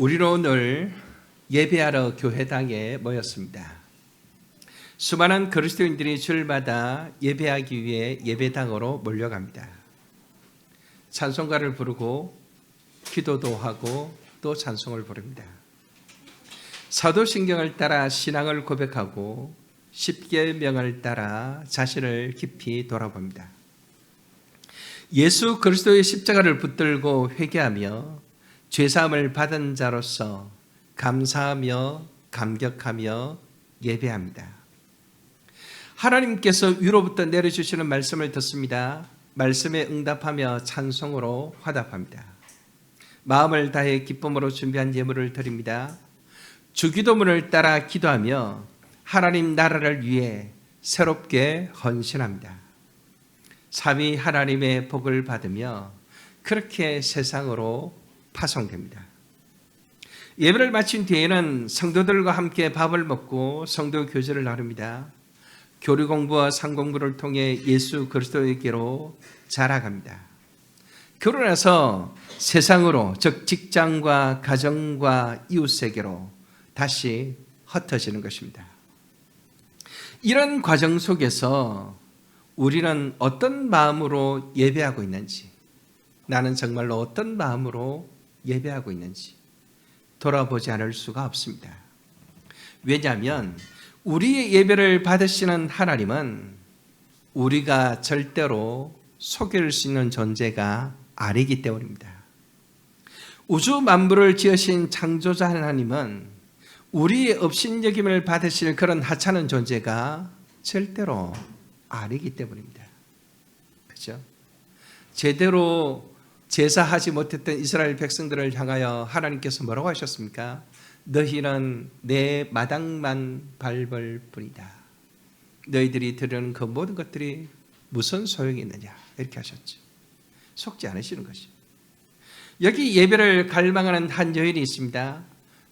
우리는 오늘 예배하러 교회당에 모였습니다. 수많은 그리스도인들이 주일마다 예배하기 위해 예배당으로 몰려갑니다. 찬송가를 부르고 기도도 하고 또 찬송을 부릅니다. 사도신경을 따라 신앙을 고백하고 십계명을 따라 자신을 깊이 돌아봅니다. 예수 그리스도의 십자가를 붙들고 회개하며 죄사함을 받은 자로서 감사하며 감격하며 예배합니다. 하나님께서 위로부터 내려주시는 말씀을 듣습니다. 말씀에 응답하며 찬송으로 화답합니다. 마음을 다해 기쁨으로 준비한 예물을 드립니다. 주기도문을 따라 기도하며 하나님 나라를 위해 새롭게 헌신합니다. 삼위 하나님의 복을 받으며 그렇게 세상으로 파송됩니다. 예배를 마친 뒤에는 성도들과 함께 밥을 먹고 성도 교제를 나눕니다. 교리 공부와 상공부를 통해 예수 그리스도에게로 자라갑니다. 그러고 나서 세상으로, 즉 직장과 가정과 이웃에게로 다시 흩어지는 것입니다. 이런 과정 속에서 우리는 어떤 마음으로 예배하고 있는지, 나는 정말로 어떤 마음으로 예배하고 있는지 돌아보지 않을 수가 없습니다. 왜냐하면 우리의 예배를 받으시는 하나님은 우리가 절대로 속일 수 있는 존재가 아니기 때문입니다. 우주 만물을 지으신 창조자 하나님은 우리의 업신여김을 받으실 그런 하찮은 존재가 절대로 아니기 때문입니다. 그렇죠? 제대로 제사하지 못했던 이스라엘 백성들을 향하여 하나님께서 뭐라고 하셨습니까? 너희는 내 마당만 밟을 뿐이다. 너희들이 드리는 그 모든 것들이 무슨 소용이 있느냐, 이렇게 하셨죠. 속지 않으시는 것이죠. 여기 예배를 갈망하는 한 여인이 있습니다.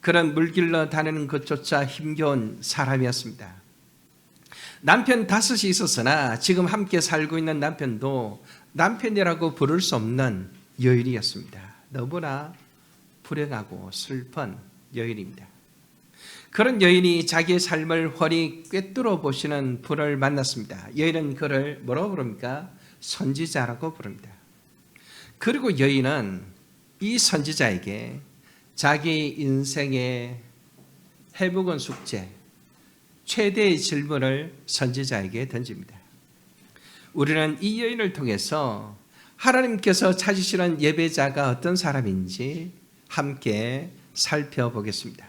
그런 물길로 다니는 것조차 힘겨운 사람이었습니다. 남편 5이 있었으나 지금 함께 살고 있는 남편도 남편이라고 부를 수 없는 여인이었습니다. 너무나 불행하고 슬픈 여인입니다. 그런 여인이 자기의 삶을 훤히 꿰뚫어 보시는 분을 만났습니다. 여인은 그를 뭐라고 부릅니까? 선지자라고 부릅니다. 그리고 여인은 이 선지자에게 자기 인생의 해묵은 숙제, 최대의 질문을 선지자에게 던집니다. 우리는 이 여인을 통해서 하나님께서 찾으시는 예배자가 어떤 사람인지 함께 살펴보겠습니다.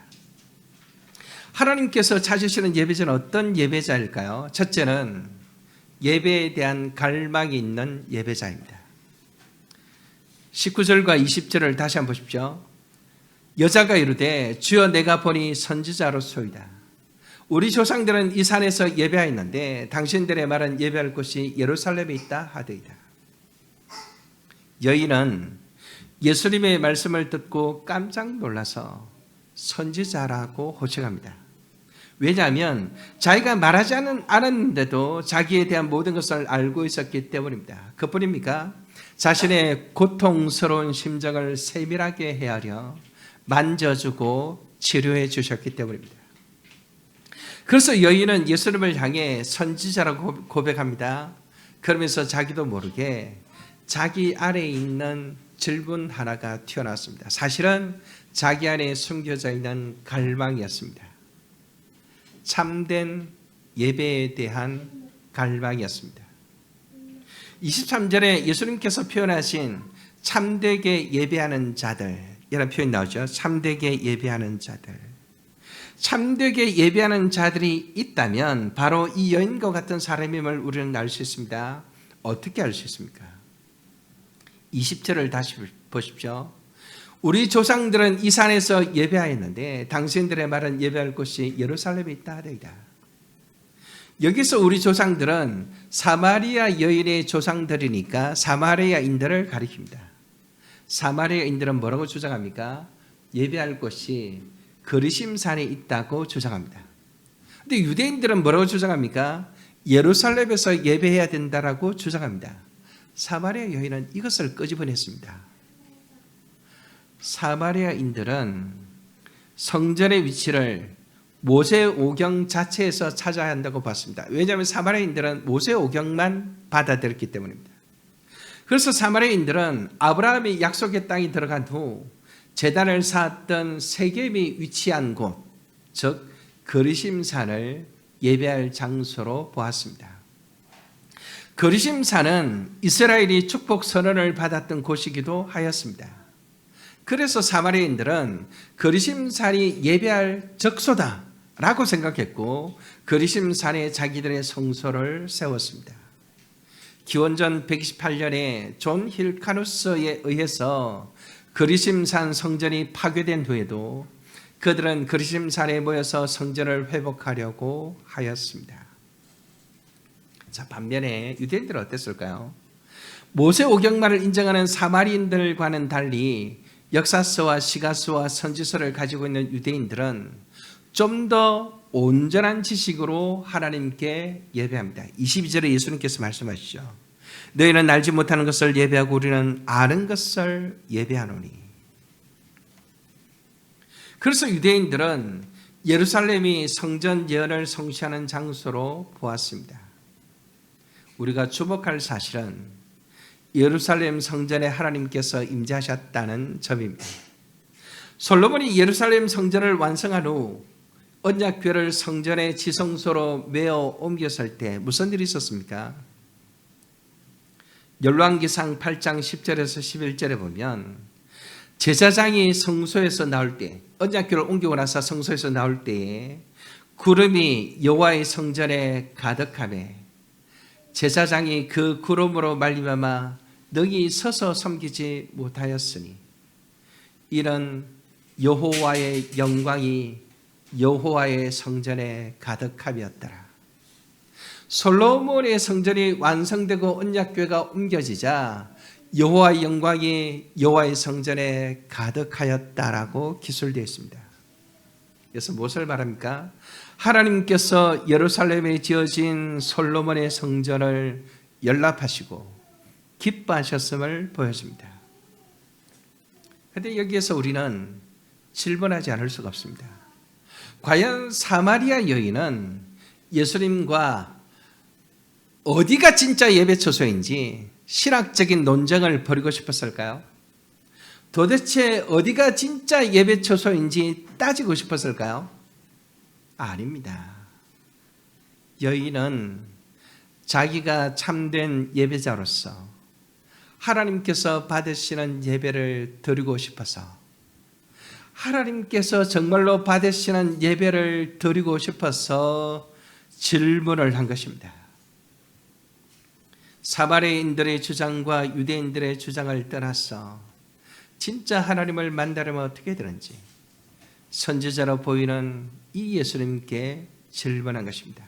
하나님께서 찾으시는 예배자는 어떤 예배자일까요? 첫째는 예배에 대한 갈망이 있는 예배자입니다. 19절과 20절을 다시 한번 보십시오. 여자가 이르되 주여 내가 보니 선지자로소이다. 우리 조상들은 이 산에서 예배하였는데 당신들의 말은 예배할 곳이 예루살렘에 있다 하더이다. 여인은 예수님의 말씀을 듣고 깜짝 놀라서 선지자라고 호칭합니다. 왜냐하면 자기가 말하지 않았는데도 자기에 대한 모든 것을 알고 있었기 때문입니다. 그뿐입니까? 자신의 고통스러운 심정을 세밀하게 헤아려 만져주고 치료해 주셨기 때문입니다. 그래서 여인은 예수님을 향해 선지자라고 고백합니다. 그러면서 자기도 모르게 자기 안에 있는 질문 하나가 튀어나왔습니다. 사실은 자기 안에 숨겨져 있는 갈망이었습니다. 참된 예배에 대한 갈망이었습니다. 23절에 예수님께서 표현하신 참되게 예배하는 자들, 이런 표현이 나오죠. 참되게 예배하는 자들. 참되게 예배하는 자들이 있다면 바로 이 여인과 같은 사람임을 우리는 알 수 있습니다. 어떻게 알 수 있습니까? 20절을 다시 보십시오. 우리 조상들은 이 산에서 예배하였는데 당신들의 말은 예배할 곳이 예루살렘에 있다 하더이다. 여기서 우리 조상들은 사마리아 여인의 조상들이니까 사마리아인들을 가리킵니다. 사마리아인들은 뭐라고 주장합니까? 예배할 곳이 그리심산에 있다고 주장합니다. 그런데 유대인들은 뭐라고 주장합니까? 예루살렘에서 예배해야 된다라고 주장합니다. 사마리아 여인은 이것을 끄집어냈습니다. 사마리아인들은 성전의 위치를 모세오경 자체에서 찾아야 한다고 봤습니다. 왜냐하면 사마리아인들은 모세오경만 받아들였기 때문입니다. 그래서 사마리아인들은 아브라함이 약속의 땅에 들어간 후 제단을 쌓았던 세겜이 위치한 곳, 즉 거리심산을 예배할 장소로 보았습니다. 거리심산은 이스라엘이 축복 선언을 받았던 곳이기도 하였습니다. 그래서 사마리아인들은 거리심산이 예배할 적소다라고 생각했고 거리심산에 자기들의 성소를 세웠습니다. 기원전 128년에 존 힐카누스에 의해서 거리심산 성전이 파괴된 후에도 그들은 거리심산에 모여서 성전을 회복하려고 하였습니다. 자, 반면에 유대인들은 어땠을까요? 모세오경만을 인정하는 사마리인들과는 달리 역사서와 시가서와 선지서를 가지고 있는 유대인들은 좀 더 온전한 지식으로 하나님께 예배합니다. 22절에 예수님께서 말씀하시죠. 너희는 알지 못하는 것을 예배하고 우리는 아는 것을 예배하노니. 그래서 유대인들은 예루살렘이 성전 예언을 성취하는 장소로 보았습니다. 우리가 주목할 사실은 예루살렘 성전에 하나님께서 임재하셨다는 점입니다. 솔로몬이 예루살렘 성전을 완성한 후 언약궤를 성전의 지성소로 메어 옮겼을 때 무슨 일이 있었습니까? 열왕기상 8장 10절에서 11절에 보면 제사장이 성소에서 나올 때, 언약궤를 옮기고 나서 성소에서 나올 때에 구름이 여호와의 성전에 가득하매 제사장이 그 구름으로 말미암아 능히 서서 섬기지 못하였으니 이런 여호와의 영광이 여호와의 성전에 가득함이었더라. 솔로몬의 성전이 완성되고 언약궤가 옮겨지자 여호와의 영광이 여호와의 성전에 가득하였다라고 기술되어 있습니다. 그래서 무엇을 말합니까? 하나님께서 예루살렘에 지어진 솔로몬의 성전을 연락하시고 기뻐하셨음을 보여줍니다. 그런데 여기에서 우리는 질문하지 않을 수가 없습니다. 과연 사마리아 여인은 예수님과 어디가 진짜 예배 처소인지 신학적인 논쟁을 벌이고 싶었을까요? 도대체 어디가 진짜 예배 처소인지 따지고 싶었을까요? 아닙니다. 여인은 자기가 참된 예배자로서 하나님께서 받으시는 예배를 드리고 싶어서 하나님께서 정말로 받으시는 예배를 드리고 싶어서 질문을 한 것입니다. 사마리아인들의 주장과 유대인들의 주장을 떠나서 진짜 하나님을 만나려면 어떻게 되는지 선지자로 보이는 이 예수님께 질문한 것입니다.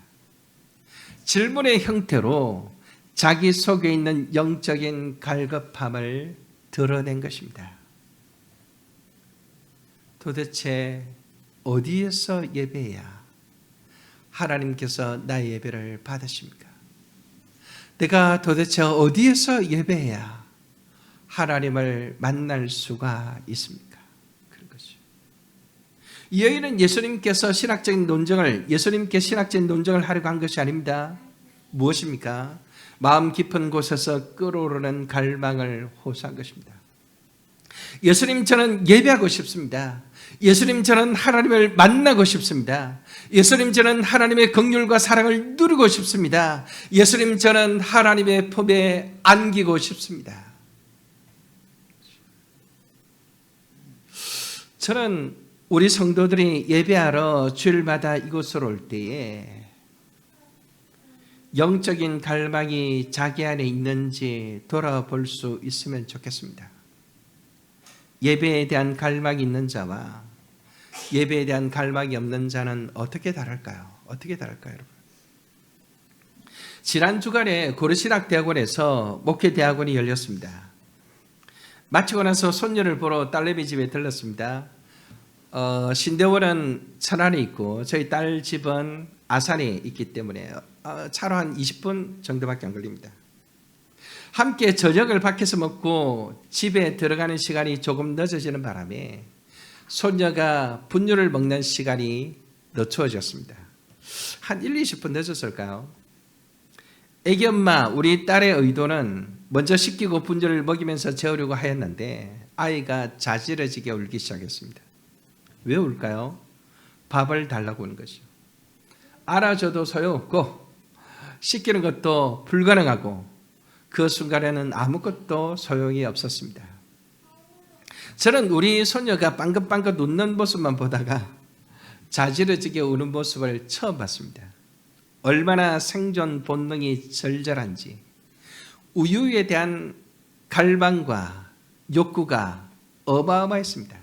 질문의 형태로 자기 속에 있는 영적인 갈급함을 드러낸 것입니다. 도대체 어디에서 예배해야 하나님께서 나의 예배를 받으십니까? 내가 도대체 어디에서 예배해야 하나님을 만날 수가 있습니까? 그런 거죠. 이 여인은 예수님께 신학적인 논쟁을 하려고 한 것이 아닙니다. 무엇입니까? 마음 깊은 곳에서 끓어오르는 갈망을 호소한 것입니다. 예수님, 저는 예배하고 싶습니다. 예수님, 저는 하나님을 만나고 싶습니다. 예수님, 저는 하나님의 긍휼과 사랑을 누리고 싶습니다. 예수님, 저는 하나님의 품에 안기고 싶습니다. 저는 우리 성도들이 예배하러 주일마다 이곳으로 올 때에 영적인 갈망이 자기 안에 있는지 돌아볼 수 있으면 좋겠습니다. 예배에 대한 갈망이 있는 자와 예배에 대한 갈망이 없는 자는 어떻게 다를까요? 여러분? 지난 주간에 고려신학대학원에서 목회대학원이 열렸습니다. 마치고 나서 손녀를 보러 딸내미 집에 들렀습니다. 신대원은 천안에 있고 저희 딸 집은 아산에 있기 때문에 차로 한 20분 정도밖에 안 걸립니다. 함께 저녁을 밖에서 먹고 집에 들어가는 시간이 조금 늦어지는 바람에 손녀가 분유를 먹는 시간이 늦춰졌습니다. 한 1, 20분 늦었을까요? 애기 엄마, 우리 딸의 의도는 먼저 씻기고 분유를 먹이면서 재우려고 하였는데 아이가 자지러지게 울기 시작했습니다. 왜 울까요? 밥을 달라고 하는 거죠. 알아줘도 소용없고 씻기는 것도 불가능하고 그 순간에는 아무것도 소용이 없었습니다. 저는 우리 손녀가 빵긋빵긋 웃는 모습만 보다가 자지러지게 우는 모습을 처음 봤습니다. 얼마나 생존 본능이 절절한지 우유에 대한 갈망과 욕구가 어마어마했습니다.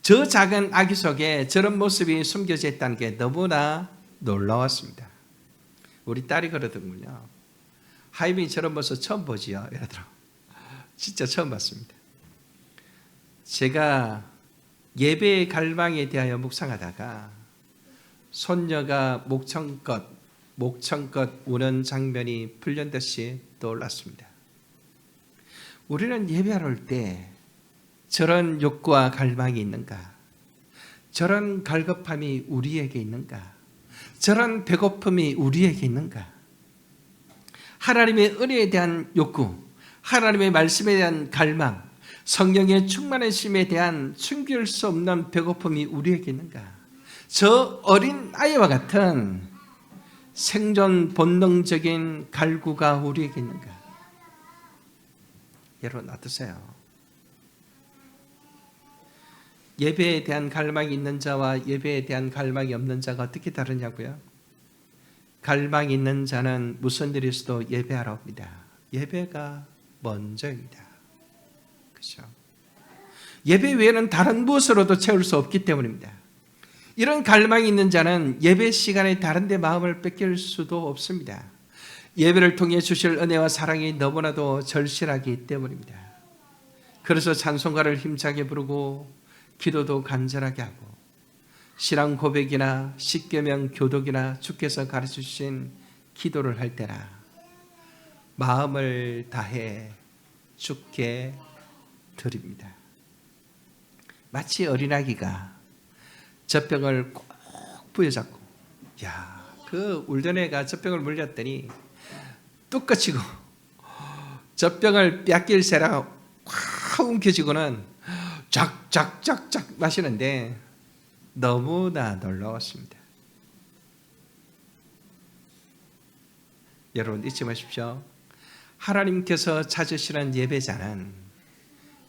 저 작은 아기 속에 저런 모습이 숨겨져 있다는 게 너무나 놀라웠습니다. 우리 딸이 그러더군요. 하이빈이 저런 모습 처음 보지요? 이러더라고요. 진짜 처음 봤습니다. 제가 예배의 갈망에 대하여 묵상하다가 손녀가 목청껏 우는 장면이 불현듯이 떠올랐습니다. 우리는 예배하러 올 때 저런 욕구와 갈망이 있는가? 저런 갈급함이 우리에게 있는가? 저런 배고픔이 우리에게 있는가? 하나님의 은혜에 대한 욕구, 하나님의 말씀에 대한 갈망, 성령의 충만하심에 대한 숨길 수 없는 배고픔이 우리에게 있는가? 저 어린 아이와 같은 생존 본능적인 갈구가 우리에게 있는가? 여러분 어떠세요? 예배에 대한 갈망이 있는 자와 예배에 대한 갈망이 없는 자가 어떻게 다르냐고요? 갈망이 있는 자는 무슨 일이 있어도 예배하러 옵니다. 예배가 먼저입니다. 그렇죠? 예배 외에는 다른 무엇으로도 채울 수 없기 때문입니다. 이런 갈망이 있는 자는 예배 시간에 다른 데 마음을 뺏길 수도 없습니다. 예배를 통해 주실 은혜와 사랑이 너무나도 절실하기 때문입니다. 그래서 찬송가를 힘차게 부르고 기도도 간절하게 하고 신앙 고백이나 십계명 교독이나 주께서 가르쳐주신 기도를 할 때나 마음을 다해 주께 드립니다. 마치 어린아기가 젖병을 꼭 부여잡고 그 울던 애가 젖병을 물렸더니 뚝 꺼치고 젖병을 뺏길 새라 확 움켜쥐고는 쫙쫙쫙쫙 마시는데 너무나 놀라웠습니다. 여러분 잊지 마십시오. 하나님께서 찾으시는 예배자는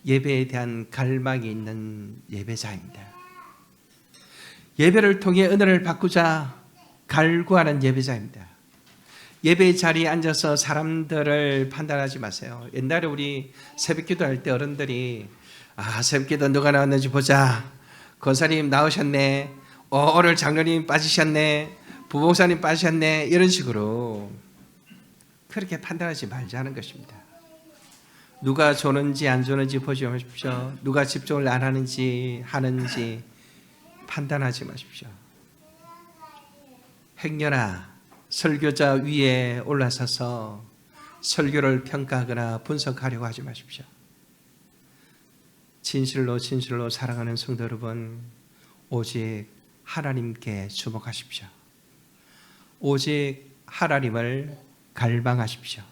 예배에 대한 갈망이 있는 예배자입니다. 예배를 통해 은혜를 받고자 갈구하는 예배자입니다. 예배 자리에 앉아서 사람들을 판단하지 마세요. 옛날에 우리 새벽기도 할 때 어른들이 새벽기도 누가 나왔는지 보자. 권사님 나오셨네. 오늘 장로님 빠지셨네. 부목사님 빠지셨네. 이런 식으로 그렇게 판단하지 말자는 것입니다. 누가 조는지 안 조는지 보지 마십시오. 누가 집중을 안 하는지 판단하지 마십시오. 행여나 설교자 위에 올라서서 설교를 평가하거나 분석하려고 하지 마십시오. 진실로 사랑하는 성도 여러분, 오직 하나님께 주목하십시오. 오직 하나님을 갈망하십시오.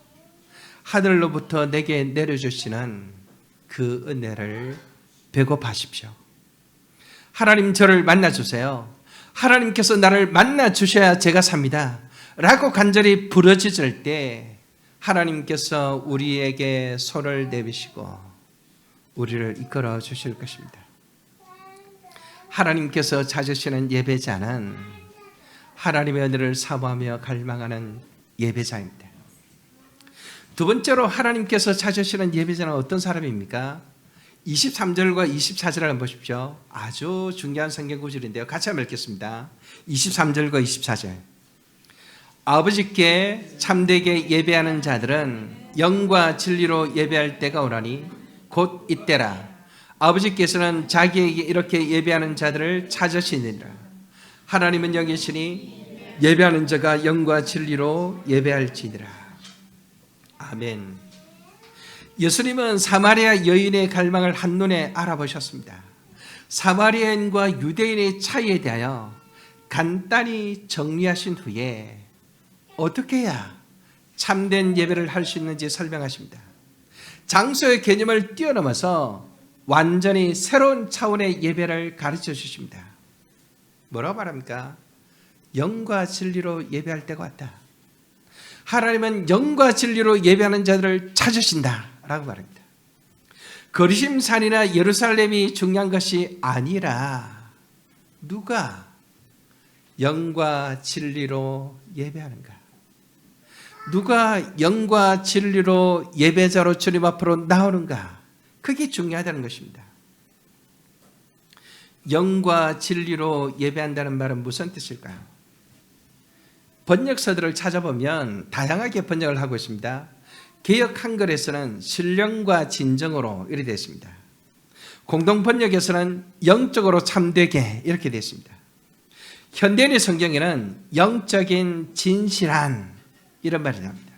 하늘로부터 내게 내려주시는 그 은혜를 배고파하십시오. 하나님 저를 만나주세요. 하나님께서 나를 만나주셔야 제가 삽니다. 라고 간절히 부르짖을 때 하나님께서 우리에게 손을 내미시고 우리를 이끌어 주실 것입니다. 하나님께서 찾으시는 예배자는 하나님의 은혜를 사모하며 갈망하는 예배자입니다. 두 번째로 하나님께서 찾으시는 예배자는 어떤 사람입니까? 23절과 24절을 한번 보십시오. 아주 중요한 성경 구절인데요. 같이 한번 읽겠습니다. 23절과 24절. 아버지께 참되게 예배하는 자들은 영과 진리로 예배할 때가 오나니 곧 이때라. 아버지께서는 자기에게 이렇게 예배하는 자들을 찾으시니라. 하나님은 영이시니 예배하는 자가 영과 진리로 예배할지니라. 아멘. 예수님은 사마리아 여인의 갈망을 한눈에 알아보셨습니다. 사마리아인과 유대인의 차이에 대하여 간단히 정리하신 후에 어떻게 해야 참된 예배를 할 수 있는지 설명하십니다. 장소의 개념을 뛰어넘어서 완전히 새로운 차원의 예배를 가르쳐 주십니다. 뭐라고 말합니까? 영과 진리로 예배할 때가 왔다. 하나님은 영과 진리로 예배하는 자들을 찾으신다 라고 말합니다. 거리심산이나 예루살렘이 중요한 것이 아니라 누가 영과 진리로 예배하는가? 누가 영과 진리로 예배자로 주님 앞으로 나오는가? 그게 중요하다는 것입니다. 영과 진리로 예배한다는 말은 무슨 뜻일까요? 번역서들을 찾아보면 다양하게 번역을 하고 있습니다. 개역 한글에서는 신령과 진정으로 이렇게 되어 있습니다. 공동 번역에서는 영적으로 참되게 이렇게 되어 있습니다. 현대인의 성경에는 영적인 진실한 이런 말이 나옵니다.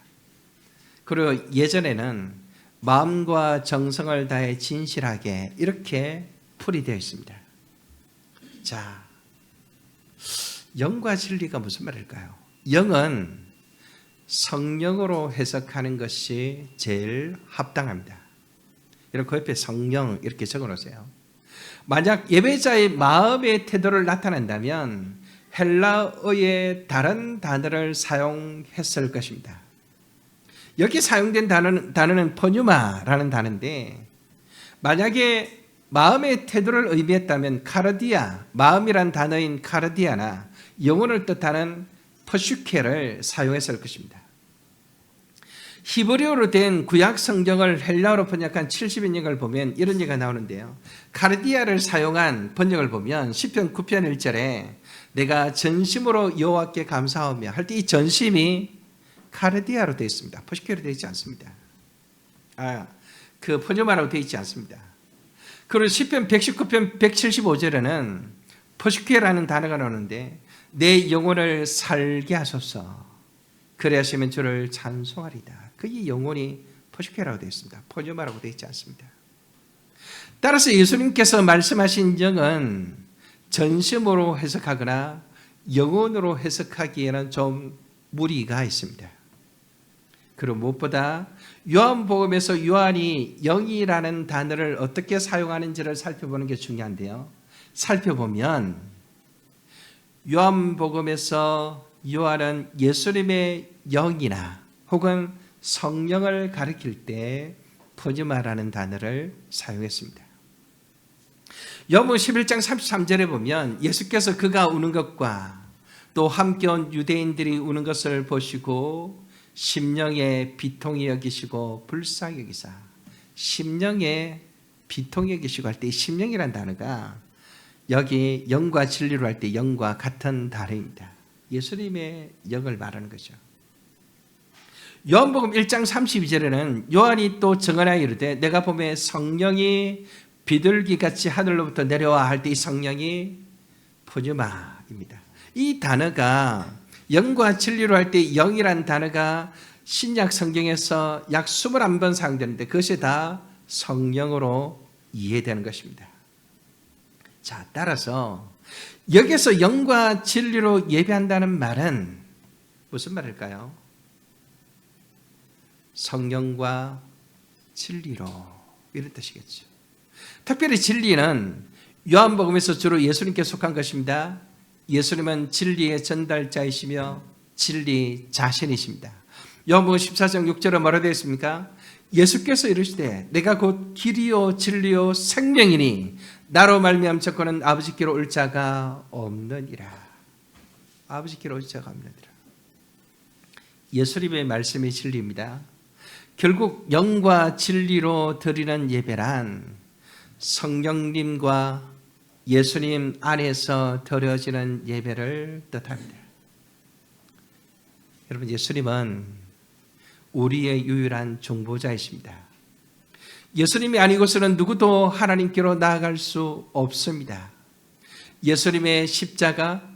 그리고 예전에는 마음과 정성을 다해 진실하게 이렇게 풀이되어 있습니다. 자, 영과 진리가 무슨 말일까요? 영은 성령으로 해석하는 것이 제일 합당합니다. 여러분 그 옆에 성령 이렇게 적어놓으세요. 만약 예배자의 마음의 태도를 나타낸다면 헬라어의 다른 단어를 사용했을 것입니다. 여기 사용된 단어는 포뉴마라는 단어인데 만약에 마음의 태도를 의미했다면 카르디아, 마음이란 단어인 카르디아나 영혼을 뜻하는 퍼슈케를 사용했을 것입니다. 히브리어로 된 구약 성경을 헬라어로 번역한 70인역을 보면 이런 얘기가 나오는데요. 카르디아를 사용한 번역을 보면 시편 9편 1절에 내가 전심으로 여호와께 감사하며 할 때 이 전심이 카르디아로 되어 있습니다. 퍼슈케로 되어 있지 않습니다. 그 포뇨마라고 되어 있지 않습니다. 그리고 시편 119편 175절에는 퍼슈케라는 단어가 나오는데 내 영혼을 살게 하소서 그리하시면 주를 찬송하리다. 그 영혼이 퍼슈케라고 되어 있습니다. 포뇨마라고 되어 있지 않습니다. 따라서 예수님께서 말씀하신 영은 전심으로 해석하거나 영혼으로 해석하기에는 좀 무리가 있습니다. 그리고 무엇보다 요한복음에서 요한이 영이라는 단어를 어떻게 사용하는지를 살펴보는 게 중요한데요. 살펴보면 요한복음에서 요한은 예수님의 영이나 혹은 성령을 가리킬 때 포즈마라는 단어를 사용했습니다. 요한복음 11장 33절에 보면 예수께서 그가 우는 것과 또 함께 온 유대인들이 우는 것을 보시고 심령에 비통히 여기시고 불쌍히 여기사 심령에 비통히 여기시고 할 때 심령이라는 단어가 여기 영과 진리로 할 때 영과 같은 단어입니다. 예수님의 영을 말하는 거죠. 요한복음 1장 32절에는 요한이 또 증언하여 이르되 내가 보매 성령이 비둘기같이 하늘로부터 내려와 할 때 이 성령이 포뉴마입니다. 이 단어가 영과 진리로 할 때 영이란 단어가 신약 성경에서 약 21번 사용되는데 그것이 다 성령으로 이해되는 것입니다. 자, 따라서 여기서 영과 진리로 예배한다는 말은 무슨 말일까요? 성령과 진리로 이런 뜻이겠죠. 특별히 진리는 요한복음에서 주로 예수님께 속한 것입니다. 예수님은 진리의 전달자이시며 진리 자신이십니다. 요한복음 14장 6절에 뭐라 되어 있습니까? 예수께서 이르시되 내가 곧 길이요 진리요 생명이니 나로 말미암 저거는 아버지께로 올 자가 없느니라. 아버지께로 올 자가 없느니라. 예수님의 말씀이 진리입니다. 결국 영과 진리로 드리는 예배란 성령님과 예수님 안에서 드려지는 예배를 뜻합니다. 여러분, 예수님은 우리의 유일한 중보자이십니다. 예수님이 아니고서는 누구도 하나님께로 나아갈 수 없습니다. 예수님의 십자가,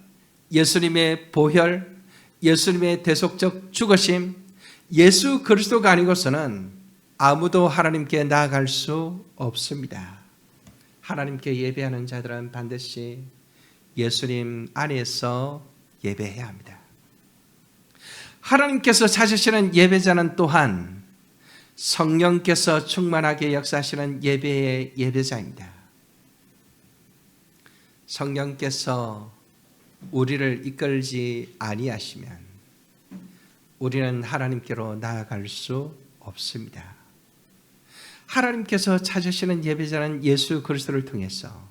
예수님의 보혈, 예수님의 대속적 죽으심, 예수 그리스도가 아니고서는 아무도 하나님께 나아갈 수 없습니다. 하나님께 예배하는 자들은 반드시 예수님 안에서 예배해야 합니다. 하나님께서 찾으시는 예배자는 또한 성령께서 충만하게 역사하시는 예배의 예배자입니다. 성령께서 우리를 이끌지 아니하시면 우리는 하나님께로 나아갈 수 없습니다. 하나님께서 찾으시는 예배자는 예수 그리스도를 통해서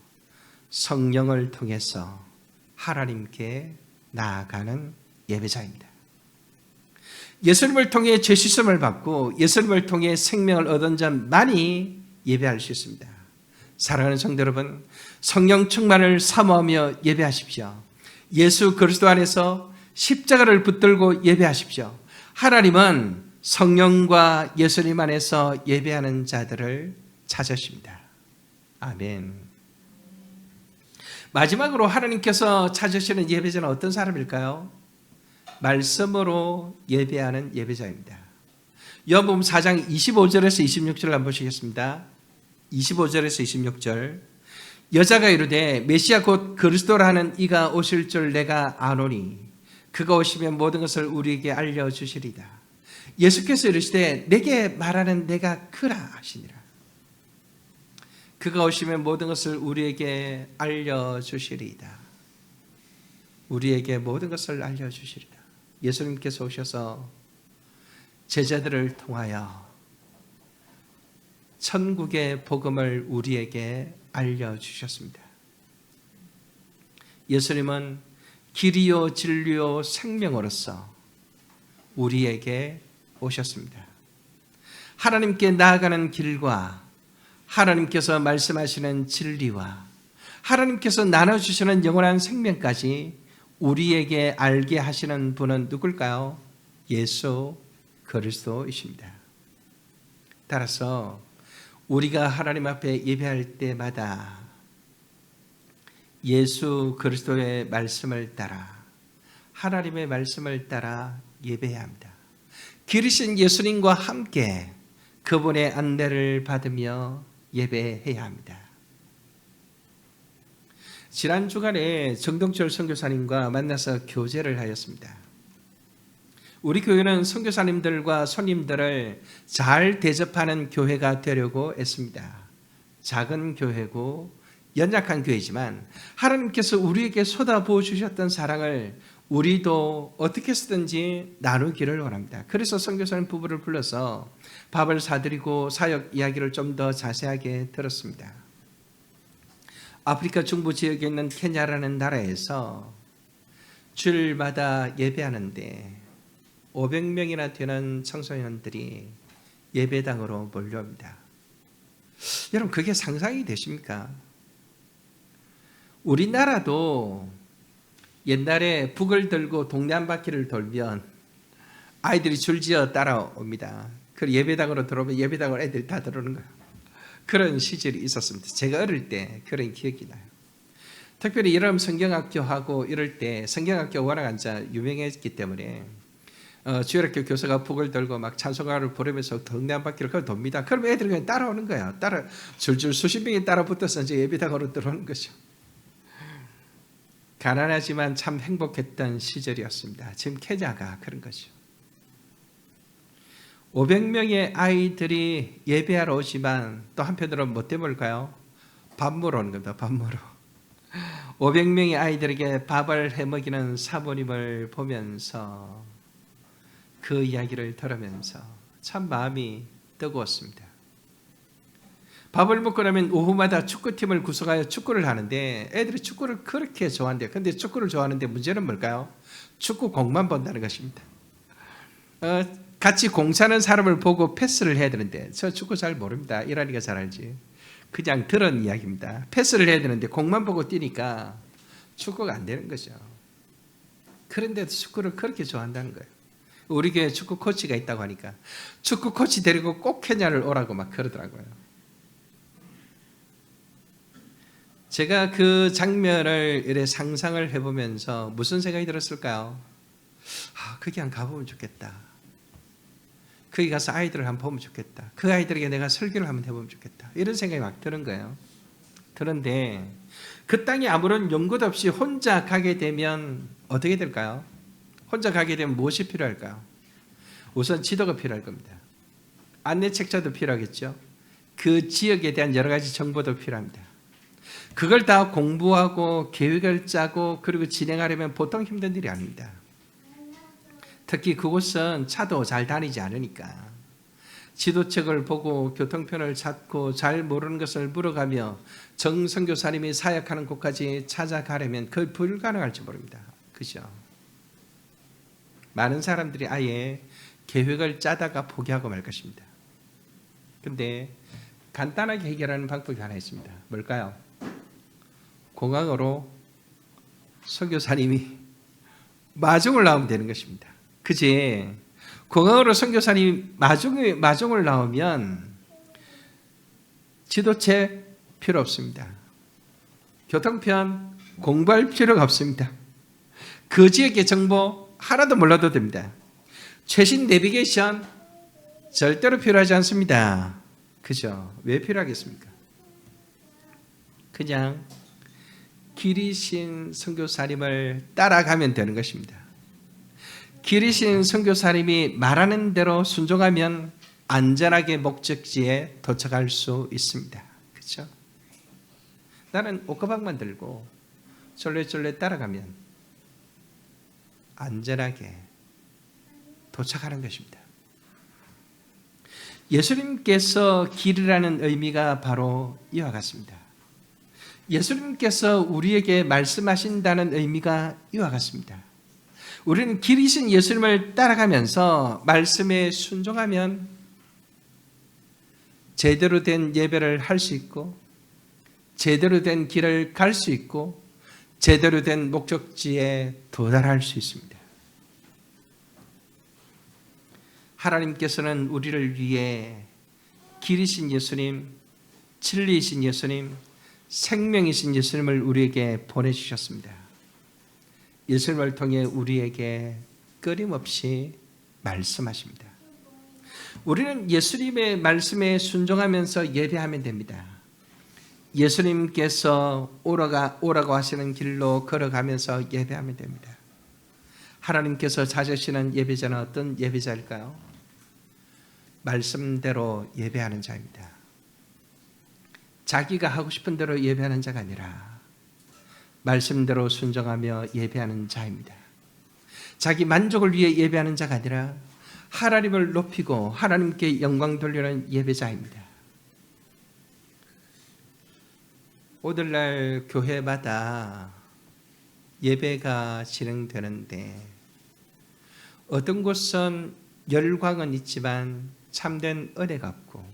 성령을 통해서 하나님께 나아가는 예배자입니다. 예수님을 통해 죄 씻음을 받고 예수님을 통해 생명을 얻은 자만이 예배할 수 있습니다. 사랑하는 성도 여러분, 성령 충만을 사모하며 예배하십시오. 예수 그리스도 안에서 십자가를 붙들고 예배하십시오. 하나님은 성령과 예수님 안에서 예배하는 자들을 찾으십니다. 아멘. 마지막으로 하나님께서 찾으시는 예배자는 어떤 사람일까요? 말씀으로 예배하는 예배자입니다. 요한복음 4장 25절에서 26절을 한번 보시겠습니다. 25절에서 26절. 여자가 이르되 메시아 곧 그리스도라 하는 이가 오실 줄 내가 아노니 그가 오시면 모든 것을 우리에게 알려주시리다. 예수께서 이르시되 내게 말하는 내가 그라 하시니라. 그가 오시면 모든 것을 우리에게 알려주시리이다. 우리에게 모든 것을 알려주시리다. 예수님께서 오셔서 제자들을 통하여 천국의 복음을 우리에게 알려주셨습니다. 예수님은 길이요 진리요 생명으로서 우리에게 오셨습니다. 하나님께 나아가는 길과 하나님께서 말씀하시는 진리와 하나님께서 나눠주시는 영원한 생명까지 우리에게 알게 하시는 분은 누굴까요? 예수 그리스도이십니다. 따라서 우리가 하나님 앞에 예배할 때마다 예수 그리스도의 말씀을 따라 하나님의 말씀을 따라 예배해야 합니다. 기르신 예수님과 함께 그분의 안내를 받으며 예배해야 합니다. 지난 주간에 정동철 선교사님과 만나서 교제를 하였습니다. 우리 교회는 선교사님들과 손님들을 잘 대접하는 교회가 되려고 했습니다. 작은 교회고 연약한 교회지만 하나님께서 우리에게 쏟아부어 주셨던 사랑을 우리도 어떻게 쓰든지 나누기를 원합니다. 그래서 선교사님 부부를 불러서 밥을 사드리고 사역 이야기를 좀 더 자세하게 들었습니다. 아프리카 중부 지역에 있는 케냐라는 나라에서 주일마다 예배하는데 500명이나 되는 청소년들이 예배당으로 몰려옵니다. 여러분, 그게 상상이 되십니까? 우리나라도 옛날에 북을 들고 동네 한 바퀴를 돌면 아이들이 줄지어 따라옵니다. 그 예배당으로 들어오면 예배당으로 애들이 다 들어오는 거예요. 그런 시절이 있었습니다. 제가 어릴 때 그런 기억이 나요. 특별히 여름 성경학교하고 이럴 때 성경학교 워낙 유명했기 때문에 주일학교 교사가 북을 들고 막 찬송가를 부르면서 동네 한 바퀴를 그걸 돕니다. 그럼 애들이 그냥 따라오는 거예요. 줄줄 수십 명이 따라 붙어서 이제 예배당으로 들어오는 거죠. 가난하지만 참 행복했던 시절이었습니다. 지금 케냐가 그런 거죠. 500명의 아이들이 예배하러 오지만 또 한편으로는 뭐 때문에 올까요? 밥 먹으러 오는 겁니다. 밥 먹으러. 500명의 아이들에게 밥을 해먹이는 사모님을 보면서 그 이야기를 들으면서 참 마음이 뜨거웠습니다. 밥을 먹고 나면 오후마다 축구팀을 구성하여 축구를 하는데 애들이 축구를 그렇게 좋아한대요. 그런데 축구를 좋아하는데 문제는 뭘까요? 축구공만 본다는 것입니다. 같이 공차는 사람을 보고 패스를 해야 되는데 저 축구 잘 모릅니다. 이란이가 잘 알지. 그냥 들은 이야기입니다. 패스를 해야 되는데 공만 보고 뛰니까 축구가 안 되는 거죠. 그런데도 축구를 그렇게 좋아한다는 거예요. 우리 교회 축구 코치가 있다고 하니까 축구 코치 데리고 꼭 케냐를 오라고 막 그러더라고요. 제가 그 장면을 이렇게 상상을 해보면서 무슨 생각이 들었을까요? 거기 한 가보면 좋겠다. 거기 가서 아이들을 한번 보면 좋겠다. 그 아이들에게 내가 설교를 한번 해보면 좋겠다. 이런 생각이 막 드는 거예요. 그런데 그 땅에 아무런 연고도 없이 혼자 가게 되면 어떻게 될까요? 혼자 가게 되면 무엇이 필요할까요? 우선 지도가 필요할 겁니다. 안내책자도 필요하겠죠. 그 지역에 대한 여러 가지 정보도 필요합니다. 그걸 다 공부하고 계획을 짜고 그리고 진행하려면 보통 힘든 일이 아닙니다. 특히 그곳은 차도 잘 다니지 않으니까 지도책을 보고 교통편을 찾고 잘 모르는 것을 물어가며 정선교사님이 사역하는 곳까지 찾아가려면 거의 불가능할지 모릅니다. 그죠? 많은 사람들이 아예 계획을 짜다가 포기하고 말 것입니다. 근데 간단하게 해결하는 방법이 하나 있습니다. 뭘까요? 공항으로 선교사님이 마중을 나오면 되는 것입니다. 그지? 공항으로 선교사님이 마중을 나오면 지도책 필요 없습니다. 교통편 공부할 필요가 없습니다. 그 지역의 정보 하나도 몰라도 됩니다. 최신 내비게이션 절대로 필요하지 않습니다. 그죠? 왜 필요하겠습니까? 그냥 길이신 선교사님을 따라가면 되는 것입니다. 길이신 선교사님이 말하는 대로 순종하면 안전하게 목적지에 도착할 수 있습니다. 그렇죠? 나는 옷가방만 들고 쫄래쫄래 따라가면 안전하게 도착하는 것입니다. 예수님께서 길이라는 의미가 바로 이와 같습니다. 예수님께서 우리에게 말씀하신다는 의미가 이와 같습니다. 우리는 길이신 예수님을 따라가면서 말씀에 순종하면 제대로 된 예배를 할 수 있고 제대로 된 길을 갈 수 있고 제대로 된 목적지에 도달할 수 있습니다. 하나님께서는 우리를 위해 길이신 예수님, 진리이신 예수님, 생명이신 예수님을 우리에게 보내주셨습니다. 예수님을 통해 우리에게 끊임없이 말씀하십니다. 우리는 예수님의 말씀에 순종하면서 예배하면 됩니다. 예수님께서 오라고 하시는 길로 걸어가면서 예배하면 됩니다. 하나님께서 찾으시는 예배자는 어떤 예배자일까요? 말씀대로 예배하는 자입니다. 자기가 하고 싶은 대로 예배하는 자가 아니라 말씀대로 순종하며 예배하는 자입니다. 자기 만족을 위해 예배하는 자가 아니라 하나님을 높이고 하나님께 영광 돌리는 예배자입니다. 오늘날 교회마다 예배가 진행되는데 어떤 곳은 열광은 있지만 참된 은혜가 없고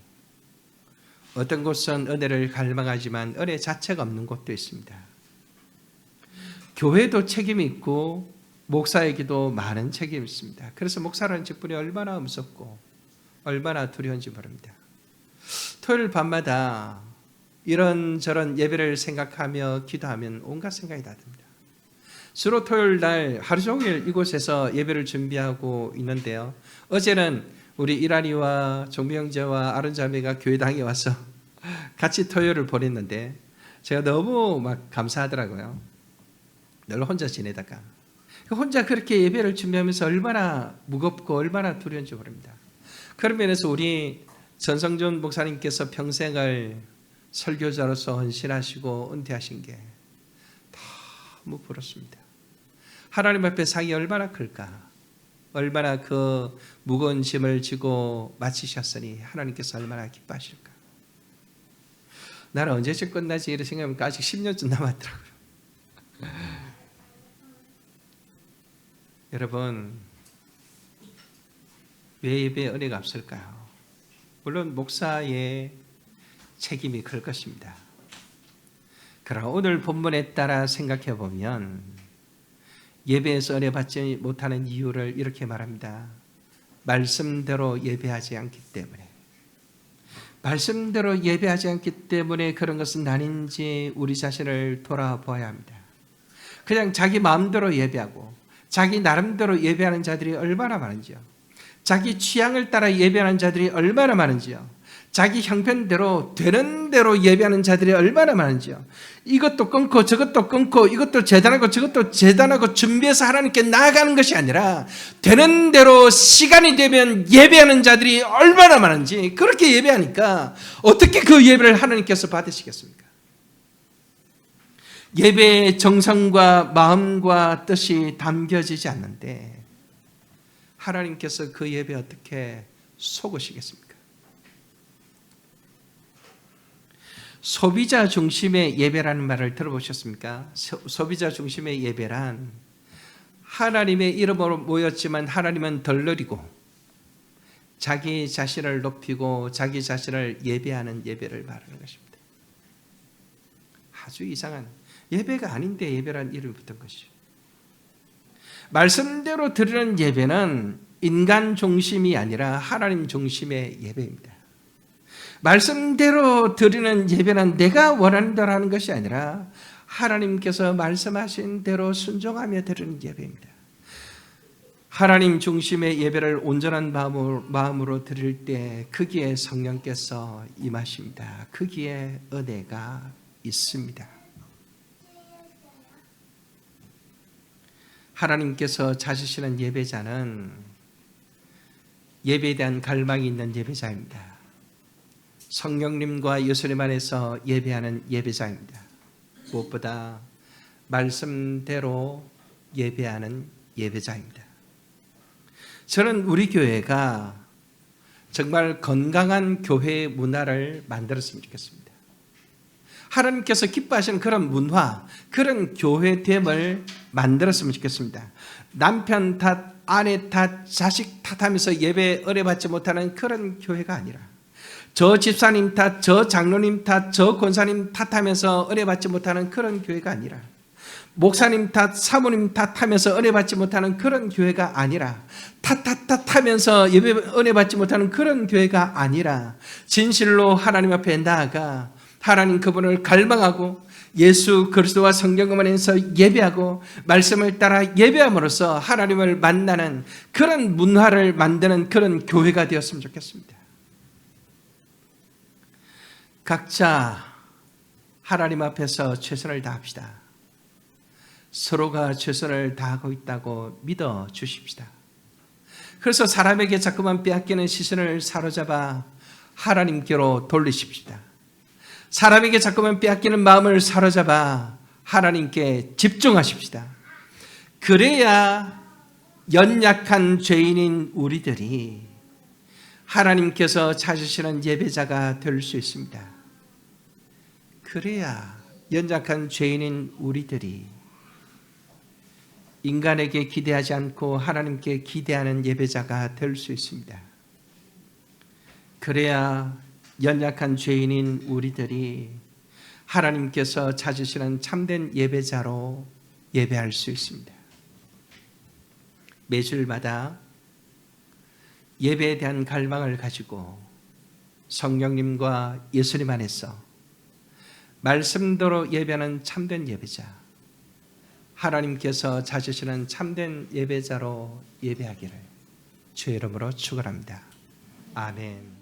어떤 곳은 은혜를 갈망하지만 은혜 자체가 없는 곳도 있습니다. 교회도 책임이 있고 목사에게도 많은 책임이 있습니다. 그래서 목사라는 직분이 얼마나 무섭고 얼마나 두려운지 모릅니다. 토요일 밤마다 이런저런 예배를 생각하며 기도하면 온갖 생각이 다 듭니다. 주로 토요일 날 하루 종일 이곳에서 예배를 준비하고 있는데요. 어제는 우리 이란이와 종미 형제와 아론 자매가 교회당에 와서 같이 토요일을 보냈는데 제가 너무 막 감사하더라고요. 늘 혼자 지내다가 혼자 그렇게 예배를 준비하면서 얼마나 무겁고 얼마나 두려운지 모릅니다. 그런 면에서 우리 전성준 목사님께서 평생을 설교자로서 헌신하시고 은퇴하신 게 너무 부럽습니다. 하나님 앞에 상이 얼마나 클까? 얼마나 그 무거운 짐을 지고 마치셨으니 하나님께서 얼마나 기뻐하실까? 나는 언제쯤 끝나지? 이런 생각하니까 아직 10년쯤 남았더라고요. 여러분, 왜 예배에 은혜가 없을까요? 물론 목사의 책임이 클 것입니다. 그러나 오늘 본문에 따라 생각해 보면 예배에서 은혜 받지 못하는 이유를 이렇게 말합니다. 말씀대로 예배하지 않기 때문에. 말씀대로 예배하지 않기 때문에 그런 것은 아닌지 우리 자신을 돌아보아야 합니다. 그냥 자기 마음대로 예배하고 자기 나름대로 예배하는 자들이 얼마나 많은지요. 자기 취향을 따라 예배하는 자들이 얼마나 많은지요. 자기 형편대로 되는 대로 예배하는 자들이 얼마나 많은지요. 이것도 끊고 저것도 끊고 이것도 재단하고 저것도 재단하고 준비해서 하나님께 나아가는 것이 아니라 되는 대로 시간이 되면 예배하는 자들이 얼마나 많은지, 그렇게 예배하니까 어떻게 그 예배를 하나님께서 받으시겠습니까? 예배의 정성과 마음과 뜻이 담겨지지 않는데 하나님께서 그 예배에 어떻게 속으시겠습니까? 소비자 중심의 예배라는 말을 들어보셨습니까? 소비자 중심의 예배란 하나님의 이름으로 모였지만 하나님은 덜러리고 자기 자신을 높이고 자기 자신을 예배하는 예배를 말하는 것입니다. 아주 이상한 예배가 아닌데 예배란 이름이 붙은 것이죠. 말씀대로 드리는 예배는 인간 중심이 아니라 하나님 중심의 예배입니다. 말씀대로 드리는 예배는 내가 원하는 대로 하는 것이 아니라 하나님께서 말씀하신 대로 순종하며 드리는 예배입니다. 하나님 중심의 예배를 온전한 마음으로 드릴 때 거기에 성령께서 임하십니다. 거기에 은혜가 있습니다. 하나님께서 찾으시는 예배자는 예배에 대한 갈망이 있는 예배자입니다. 성령님과 예수님 안에서 예배하는 예배자입니다. 무엇보다 말씀대로 예배하는 예배자입니다. 저는 우리 교회가 정말 건강한 교회 문화를 만들었으면 좋겠습니다. 하나님께서 기뻐하시는 그런 문화, 그런 교회됨을 만들었으면 좋겠습니다. 남편 탓, 아내 탓, 자식 탓하면서 예배 은혜받지 못하는 그런 교회가 아니라 저 집사님 탓, 저 장로님 탓, 저 권사님 탓하면서 은혜받지 못하는 그런 교회가 아니라 목사님 탓, 사모님 탓하면서 은혜받지 못하는 그런 교회가 아니라 탓하면서 예배 은혜받지 못하는 그런 교회가 아니라 진실로 하나님 앞에 나아가 하나님 그분을 갈망하고 예수 그리스도와 성령 안에서 예배하고 말씀을 따라 예배함으로써 하나님을 만나는 그런 문화를 만드는 그런 교회가 되었으면 좋겠습니다. 각자 하나님 앞에서 최선을 다합시다. 서로가 최선을 다하고 있다고 믿어 주십시다. 그래서 사람에게 자꾸만 빼앗기는 시선을 사로잡아 하나님께로 돌리십시다. 사람에게 자꾸만 빼앗기는 마음을 사로잡아 하나님께 집중하십시다. 그래야 연약한 죄인인 우리들이 하나님께서 찾으시는 예배자가 될 수 있습니다. 그래야 연약한 죄인인 우리들이 인간에게 기대하지 않고 하나님께 기대하는 예배자가 될 수 있습니다. 그래야 연약한 죄인인 우리들이 하나님께서 찾으시는 참된 예배자로 예배할 수 있습니다. 매주일마다 예배에 대한 갈망을 가지고 성령님과 예수님 안에서 말씀대로 예배하는 참된 예배자, 하나님께서 찾으시는 참된 예배자로 예배하기를 주의 이름으로 축원합니다. 아멘.